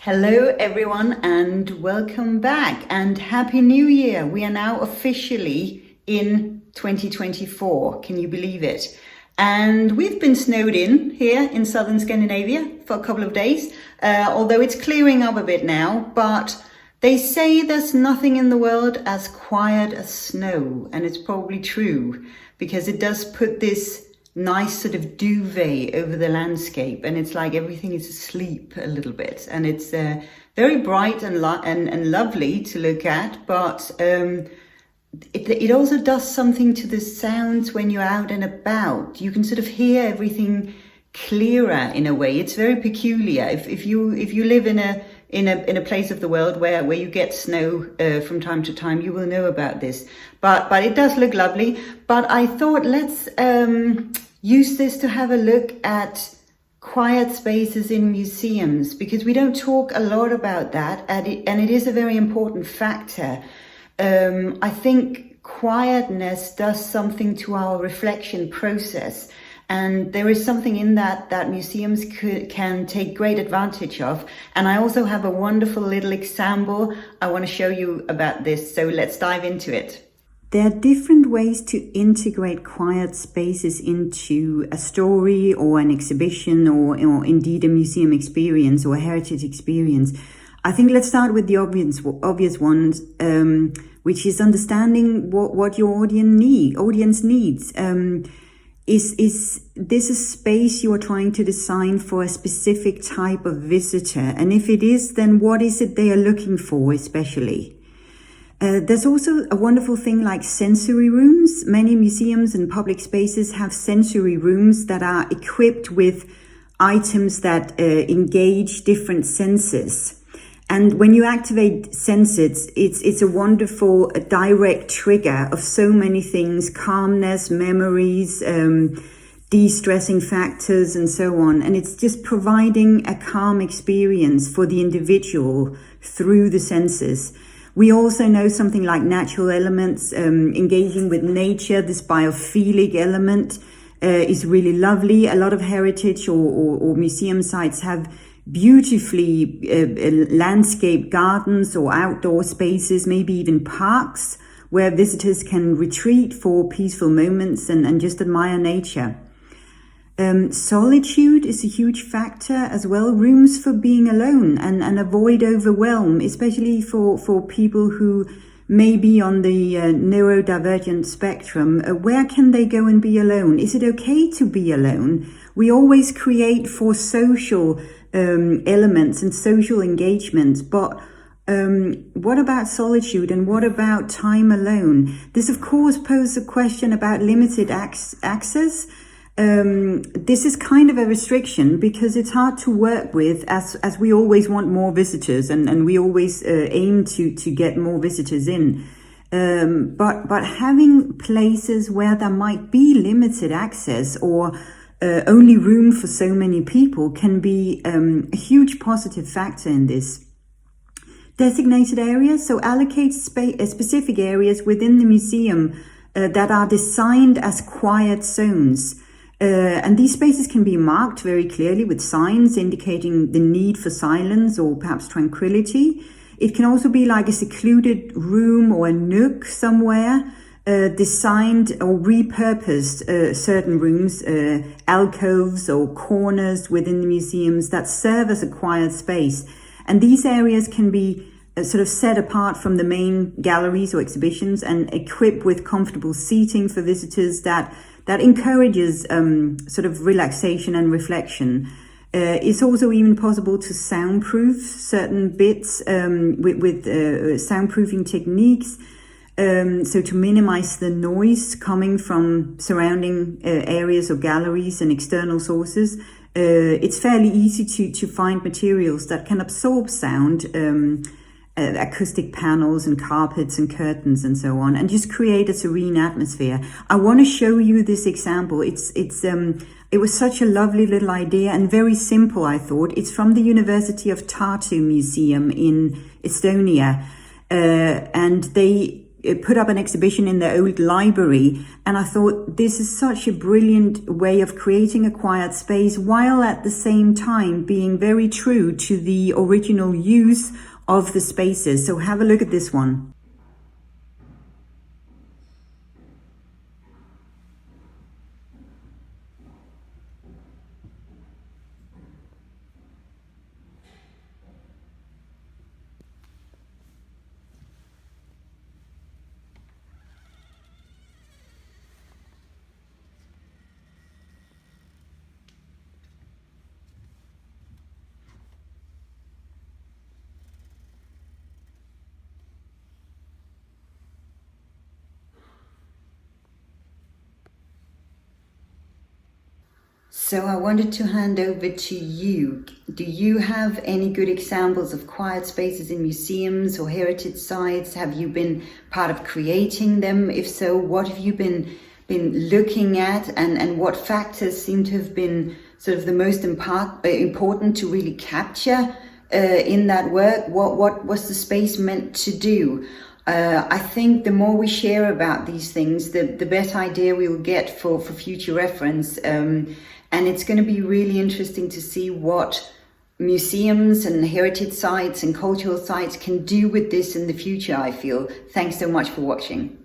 Hello everyone and welcome back and Happy New Year. We are now officially in 2024. Can you believe it? And we've been snowed in here in southern Scandinavia for a couple of days, although it's clearing up a bit now, but they say there's nothing in the world as quiet as snow, and it's probably true because it does put this nice sort of duvet over the landscape, and it's like everything is asleep a little bit, and it's very bright and lovely to look at, but it also does something to the sounds when you're out and about. You can sort of hear everything clearer in a way. It's very peculiar. If you live in a place of the world where you get snow from time to time, you will know about this. But it does look lovely. But I thought let's use this to have a look at quiet spaces in museums, because we don't talk a lot about that, and it is a very important factor. I think quietness does something to our reflection process. And there is something in that museums can take great advantage of. And I also have a wonderful little example I want to show you about this. So let's dive into it. There are different ways to integrate quiet spaces into a story or an exhibition or indeed a museum experience or a heritage experience. I think let's start with the obvious ones, which is understanding what your audience needs. Is this a space you are trying to design for a specific type of visitor? And if it is, then what is it they are looking for especially? There's also a wonderful thing like sensory rooms. Many museums and public spaces have sensory rooms that are equipped with items that engage different senses. And when you activate senses, it's a wonderful direct trigger of so many things: calmness, memories, de-stressing factors, and so on. And it's just providing a calm experience for the individual through the senses. We also know something like natural elements, engaging with nature. This biophilic element is really lovely. A lot of heritage or museum sites have beautifully landscape gardens or outdoor spaces, maybe even parks, where visitors can retreat for peaceful moments and just admire nature. Solitude is a huge factor as well. Rooms for being alone and avoid overwhelm, especially for people who may be on the neurodivergent spectrum. Where can they go and be alone? Is it okay to be alone? We always create for social elements and social engagements, but what about solitude and what about time alone? This of course poses a question about limited access. This is kind of a restriction because it's hard to work with, as we always want more visitors and we always aim to get more visitors in. But having places where there might be limited access or only room for so many people can be a huge positive factor in this. Designated areas, so allocate specific areas within the museum that are designed as quiet zones. And these spaces can be marked very clearly with signs indicating the need for silence or perhaps tranquility. It can also be like a secluded room or a nook somewhere, designed or repurposed certain rooms, alcoves or corners within the museums that serve as a quiet space. And these areas can be sort of set apart from the main galleries or exhibitions and equipped with comfortable seating for visitors that encourages sort of relaxation and reflection. It's also even possible to soundproof certain bits with soundproofing techniques, so to minimize the noise coming from surrounding areas or galleries and external sources. It's fairly easy to find materials that can absorb sound, acoustic panels and carpets and curtains and so on, and just create a serene atmosphere. I want to show you this example. It was such a lovely little idea and very simple, I thought. It's from the University of Tartu Museum in Estonia, and they put up an exhibition in the old library, and I thought this is such a brilliant way of creating a quiet space while at the same time being very true to the original use of the spaces. So have a look at this one. So I wanted to hand over to you. Do you have any good examples of quiet spaces in museums or heritage sites? Have you been part of creating them? If so, what have you been looking at, and what factors seem to have been sort of the most important to really capture in that work? What was the space meant to do? I think the more we share about these things, the better idea we will get for future reference. And it's going to be really interesting to see what museums and heritage sites and cultural sites can do with this in the future, I feel. Thanks so much for watching.